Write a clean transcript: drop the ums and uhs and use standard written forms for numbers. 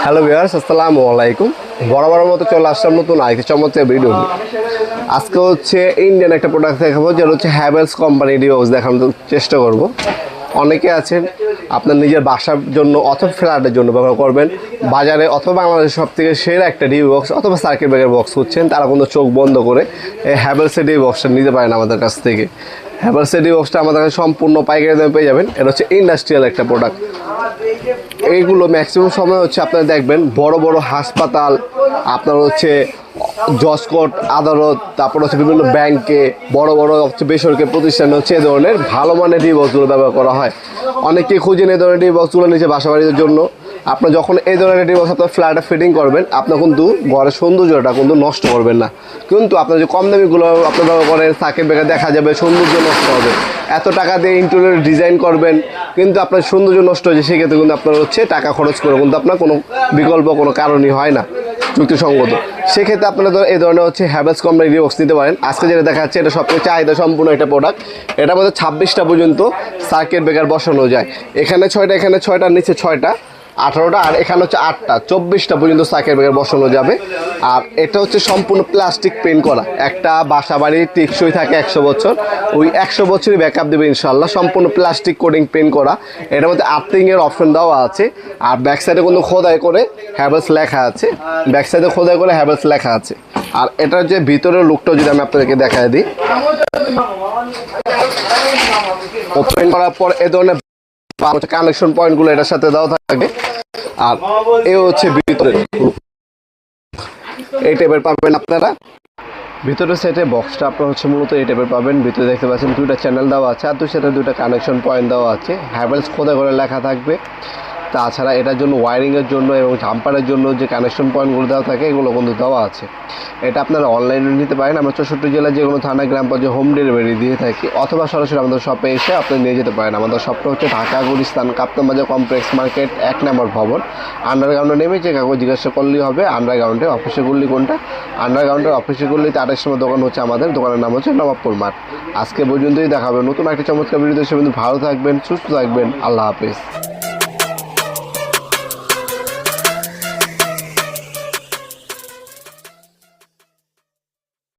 Hello viewers, আসসালামু আলাইকুম। বরাবরের মতো চলে আসলাম নতুন আরেকটি চমৎকার ভিডিও নিয়ে। আজকে হচ্ছে ইন্ডিয়ান একটা প্রোডাক্ট দেখাবো, যেটা হচ্ছে হ্যাভেলস কোম্পানি ডিবক্স দেখানোর চেষ্টা করব। অনেকে আছেন আপনার নিজের বাসার জন্য অথবা ফ্ল্যাটের জন্য ব্যবহার করবেন, বাজারে অথবা বাংলাদেশের সব থেকে সেরা একটা ডি বক্স অথবা সার্কিট ব্রেকার বক্স হচ্ছেন, তারা কিন্তু চোখ বন্ধ করে এই হ্যাভেলসের ডি বক্সটা নিতে পারেন আমাদের কাছ থেকে। হ্যাভেলসের ডি বক্সটা আমাদের কাছে সম্পূর্ণ পাইকারি দামে পেয়ে যাবেন। এটা হচ্ছে ইন্ডাস্ট্রিয়াল একটা প্রোডাক্ট। এইগুলো ম্যাক্সিমাম সময় হচ্ছে আপনারা দেখবেন বড় বড় হাসপাতাল, আপনার হচ্ছে জজ কোর্ট আদালত, তারপর হচ্ছে বিভিন্ন ব্যাংকে, বড় বড় হচ্ছে বেসরকারি প্রতিষ্ঠানে হচ্ছে এই ধরনের ভালো মানের ডি বক্সগুলো ব্যবহার করা হয়। অনেকেই খুঁজেন এই ধরনের ডি বক্সগুলো নিচে বাসা বাড়ির জন্য। আপনার যখন এই ধরনের ডি বক্স আপনার ফ্ল্যাটে ফিটিং করবেন, আপনার কিন্তু ঘরের সৌন্দর্যটা কিন্তু নষ্ট করবেন না। কিন্তু আপনার যে কম দামিগুলো আপনার ব্যবহার করেন, সার্কিট ব্রেকার দেখা যাবে, সৌন্দর্য নষ্ট হবে। এত টাকা দিয়ে ইন্টেরিয়র ডিজাইন করবেন, কিন্তু আপনার সৌন্দর্য নষ্ট হয়েছে, সেক্ষেত্রে কিন্তু আপনার হচ্ছে টাকা খরচ করে কিন্তু আপনার কোনো বিকল্প কোনো কারণই হয় না যুক্তিসঙ্গত। সেক্ষেত্রে আপনারা এই ধরনের হচ্ছে হ্যাভেলস কোম্পানি ডি বক্স নিতে পারেন। আজকে যেটা দেখা যাচ্ছে এটা সবথেকে চাহিদা সম্পূর্ণ একটা প্রোডাক্ট। এটার মধ্যে 26টা পর্যন্ত সার্কিট ব্রেকার বসানো যায়। এখানে 6টা, এখানে 6টার নিচে 6টা, 18টা, আর এখানে হচ্ছে 8টা, 24টা পর্যন্ত সার্কিট ব্রেকার বসানো যাবে। আর এটা হচ্ছে সম্পূর্ণ প্লাস্টিক পেন্ট করা। একটা বাসা বাড়ি টেকসই থাকে 100 বছর, ওই 100 বছরই ব্যাকআপ দেবে ইনশাল্লাহ। সম্পূর্ণ প্লাস্টিক কোটিং পেন্ট করা। এটার মধ্যে আর্থিংয়ের অপশন দেওয়া আছে। আর ব্যাক সাইডে কিন্তু খোদাই করে হ্যাভেলস লেখা আছে, ব্যাক সাইডে খোদাই করে হ্যাভেলস লেখা আছে। আর এটার যে ভিতরের লুকটা যদি আমি আপনাদেরকে দেখাই দিই, ওপেন করার পর এ ধরনের কানেকশন পয়েন্টগুলো এটার সাথে দেওয়া থাকবে। আর এ হচ্ছে ভিতরে এই টাইপের পাবেন আপনারা। ভিতরের সেটে বক্সটা আপনার হচ্ছে মূলত এই টাইপের পাবেন। ভিতরে দেখতে পাচ্ছেন 2টা চ্যানেল দেওয়া আছে, আর 2টা কানেকশন পয়েন্ট দেওয়া আছে। হ্যাভেলস খোদাই করে লেখা থাকবে। তাছাড়া এটার জন্য ওয়ারিংয়ের জন্য এবং জাম্পারের জন্য যে কানেকশন পয়েন্টগুলো দেওয়া থাকে, এগুলো কিন্তু দেওয়া আছে। এটা আপনারা অনলাইনে নিতে পারেন। আমরা 64 জেলার যে কোনো থানা, গ্রাম পর্যায়ে হোম ডেলিভারি দিয়ে থাকি, অথবা সরাসরি আমাদের শপে এসে আপনি নিয়ে যেতে পারেন। আমাদের শপটা হচ্ছে ঢাকা গুলিস্তান কাপ্তান বাজার কমপ্লেক্স মার্কেট 1 নম্বর ভবন। আন্ডারগ্রাউন্ডে নেমে যে কাগজ জিজ্ঞাসা করলেই হবে আন্ডারগ্রাউন্ডে অফিসে গুল্লি কোনটা। আন্ডারগ্রাউন্ডের অফিসে গুল্লিতে 28 নম্বর দোকান হচ্ছে আমাদের। দোকানের নাম হচ্ছে নবাবপুর মাঠ। আজকে পর্যন্তই দেখাবে নতুন একটা চমৎকার ভিডিও। সে কিন্তু ভালো থাকবেন, সুস্থ থাকবেন। আল্লাহ হাফেজ।